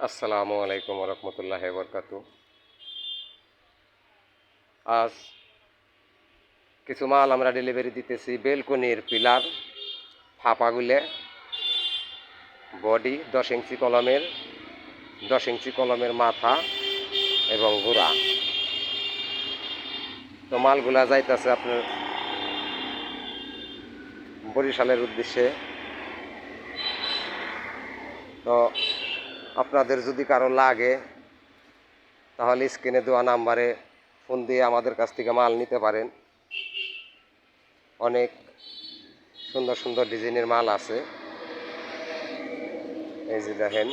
আসসালামু আলাইকুম রহমতুল্লাহ বরকাতু। আজ কিছু মাল আমরা ডেলিভারি দিতেছি। বেলকনির পিলার, ফাঁপাগুলে, বডি 10 ইঞ্চি কলমের মাথা এবং গোড়া। তো মালগুলা যাইতেছে আপনার বরিশালের উদ্দেশ্যে। তো আপনাদের যদি কারো লাগে তাহলে স্ক্রিনে দেওয়া নাম্বারে ফোন দিয়ে আমাদের কাছ থেকে মাল নিতে পারেন। অনেক সুন্দর সুন্দর ডিজাইনের মাল আছে। এই যে দেখেন,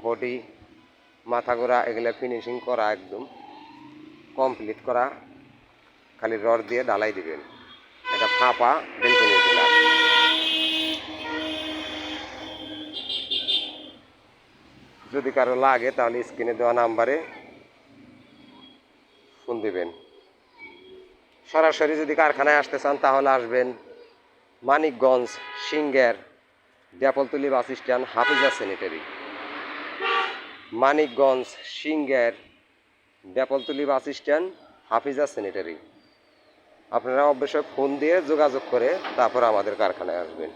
বডি, মাথা গোড়া এগুলো ফিনিশিং করা, একদম কমপ্লিট করা, খালি রড দিয়ে ঢালাই দিবেন। এটা ফাঁপা বেলকনি পিলার। যদি কারো লাগে তাহলে স্ক্রিনে দেওয়া নাম্বারে ফোন দিবেন। সরাসরি যদি কারখানায় আসতে চান তাহলে আসবেন মানিকগঞ্জ সিংহের Depaltali bus stand, Hafiza sanitary. Manikganj সিংহের Depaltali bus stand, Hafiza sanitary. আপনারা অবশ্যই ফোন দিয়ে যোগাযোগ করে তারপর আমাদের কারখানায় আসবেন।